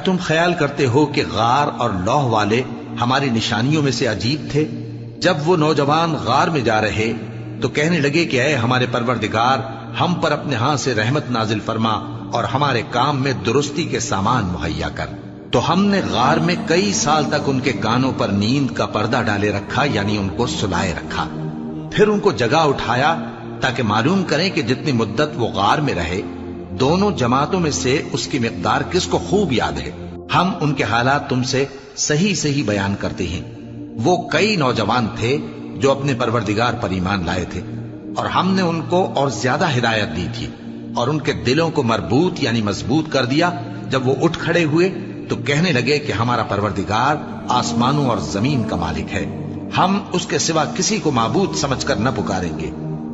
تم خیال کرتے ہو کہ غار اور لوح والے ہماری نشانیوں میں سے عجیب تھے؟ جب وہ نوجوان غار میں جا رہے تو کہنے لگے کہ اے ہمارے پروردگار، ہم پر اپنے ہاں سے رحمت نازل فرما اور ہمارے کام میں درستی کے سامان مہیا کر۔ تو ہم نے غار میں کئی سال تک ان کے کانوں پر نیند کا پردہ ڈالے رکھا، یعنی ان کو سلائے رکھا۔ پھر ان کو جگہ اٹھایا تاکہ معلوم کریں کہ جتنی مدت وہ غار میں رہے دونوں جماعتوں میں سے اس کی مقدار کس کو خوب یاد ہے۔ ہم ان کے حالات تم سے صحیح صحیح بیان کرتے ہیں۔ وہ کئی نوجوان تھے جو اپنے پروردگار پر ایمان لائے تھے، اور ہم نے ان کو اور زیادہ ہدایت دی تھی، اور ان کے دلوں کو مربوط یعنی مضبوط کر دیا۔ جب وہ اٹھ کھڑے ہوئے تو کہنے لگے کہ ہمارا پروردگار آسمانوں اور زمین کا مالک ہے، ہم اس کے سوا کسی کو معبود سمجھ کر نہ پکاریں گے۔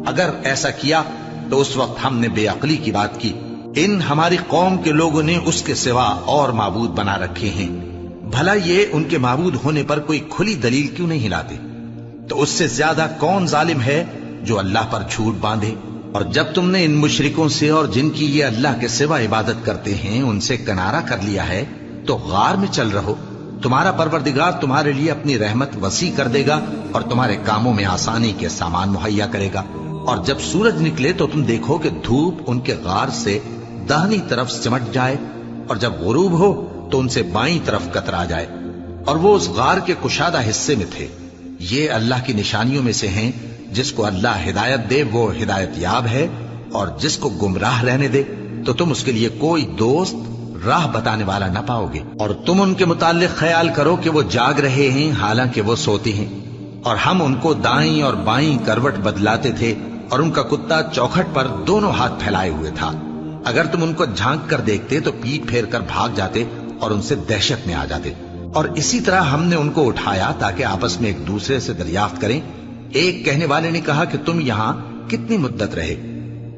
اگر ایسا کیا تو اس وقت ہم نے بے عقلی کی بات کی۔ ان ہماری قوم کے لوگوں نے اس کے سوا اور معبود بنا رکھے ہیں، بھلا یہ ان کے معبود ہونے پر کوئی کھلی دلیل کیوں نہیں لاتے؟ تو اس سے زیادہ کون ظالم ہے جو اللہ پر جھوٹ باندھے؟ اور جب تم نے ان مشرکوں سے اور جن کی یہ اللہ کے سوا عبادت کرتے ہیں ان سے کنارہ کر لیا ہے تو غار میں چل رہو، تمہارا پروردگار تمہارے لیے اپنی رحمت وسیع کر دے گا اور تمہارے کاموں میں آسانی کے سامان مہیا کرے گا۔ اور جب سورج نکلے تو تم دیکھو کہ دھوپ ان کے غار سے داہنی طرف سمٹ جائے، اور جب غروب ہو تو ان سے بائیں طرف کترا جائے، اور وہ اس غار کے کشادہ حصے میں تھے۔ یہ اللہ کی نشانیوں میں سے ہیں، جس کو اللہ ہدایت دے وہ ہدایت یاب ہے، اور جس کو گمراہ رہنے دے تو تم اس کے لیے کوئی دوست راہ بتانے والا نہ پاؤ گے۔ اور تم ان کے متعلق خیال کرو کہ وہ جاگ رہے ہیں حالانکہ وہ سوتے ہیں، اور ہم ان کو دائیں اور بائیں کروٹ بدلاتے تھے، اور ان کا کتا چوکھٹ پر دونوں ہاتھ پھیلائے ہوئے تھا۔ اگر تم ان کو جھانک کر دیکھتے تو پیٹ پھیر کر بھاگ جاتے اور ان سے دہشت میں آ جاتے۔ اور اسی طرح ہم نے ان کو اٹھایا تاکہ آپس میں ایک دوسرے سے دریافت کریں۔ ایک کہنے والے نے کہا کہ تم یہاں کتنی مدت رہے؟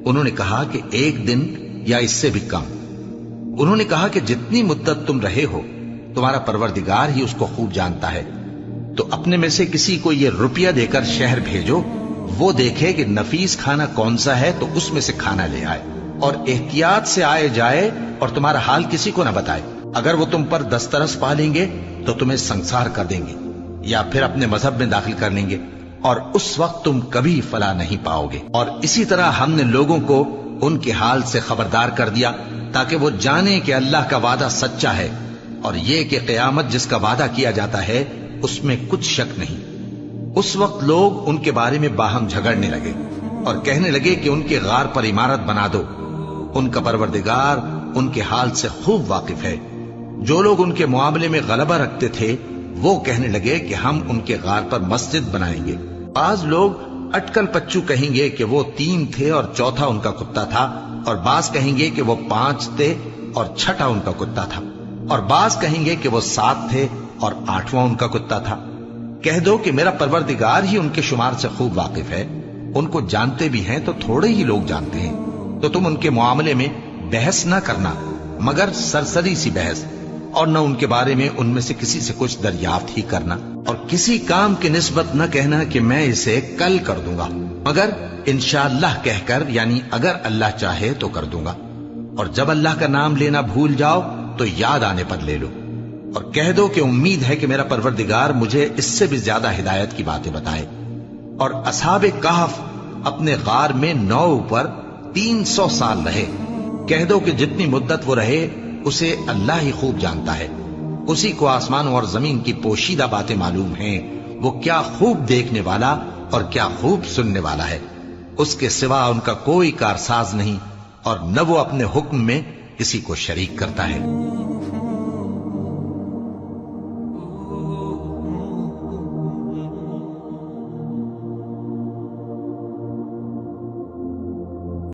انہوں نے کہا کہ 1 دن یا اس سے بھی کم۔ انہوں نے کہا کہ جتنی مدت تم رہے ہو تمہارا پروردگار ہی اس کو خوب جانتا ہے، تو اپنے میں سے کسی کو یہ روپیہ دے کر شہر بھیجو، وہ دیکھے کہ نفیس کھانا کون سا ہے تو اس میں سے کھانا لے آئے، اور احتیاط سے آئے جائے اور تمہارا حال کسی کو نہ بتائے۔ اگر وہ تم پر دسترس پا لیں گے تو تمہیں سنسار کر دیں گے یا پھر اپنے مذہب میں داخل کر لیں گے، اور اس وقت تم کبھی فلاح نہیں پاؤ گے۔ اور اسی طرح ہم نے لوگوں کو ان کے حال سے خبردار کر دیا تاکہ وہ جانیں کہ اللہ کا وعدہ سچا ہے، اور یہ کہ قیامت جس کا وعدہ کیا جاتا ہے اس میں کچھ شک نہیں۔ اس وقت لوگ ان کے بارے میں باہم جھگڑنے لگے اور کہنے لگے کہ ان کے غار پر عمارت بنا دو۔ ان کا پروردگار ان کے حال سے خوب واقف ہے۔ جو لوگ ان کے معاملے میں غلبہ رکھتے تھے وہ کہنے لگے کہ ہم ان کے غار پر مسجد بنائیں گے۔ بعض لوگ اٹکل پچو کہیں گے کہ وہ 3 تھے اور چوتھا ان کا کتا تھا، اور بعض کہیں گے کہ وہ 5 تھے اور چھٹا ان کا کتا تھا، اور بعض کہیں گے کہ وہ 7 تھے اور 8واں ان کا کتا تھا۔ کہہ دو کہ میرا پروردگار ہی ان کے شمار سے خوب واقف ہے، ان کو جانتے بھی ہیں تو تھوڑے ہی لوگ جانتے ہیں۔ تو تم ان کے معاملے میں بحث نہ کرنا مگر سرسری سی بحث، اور نہ ان کے بارے میں ان میں سے کسی سے کچھ دریافت ہی کرنا، اور کسی کام کی نسبت نہ کہنا کہ میں اسے کل کر دوں گا، مگر انشاءاللہ کہہ کر، یعنی اگر اللہ چاہے تو کر دوں گا۔ اور جب اللہ کا نام لینا بھول جاؤ تو یاد آنے پر لے لو، اور کہہ دو کہ امید ہے کہ میرا پروردگار مجھے اس سے بھی زیادہ ہدایت کی باتیں بتائے۔ اور اصحاب کہف اپنے غار میں 9 پر 300 سال رہے۔ کہہ دو کہ جتنی مدت وہ رہے اسے اللہ ہی خوب جانتا ہے، اسی کو آسمانوں اور زمین کی پوشیدہ باتیں معلوم ہیں، وہ کیا خوب دیکھنے والا اور کیا خوب سننے والا ہے۔ اس کے سوا ان کا کوئی کارساز نہیں، اور نہ وہ اپنے حکم میں کسی کو شریک کرتا ہے۔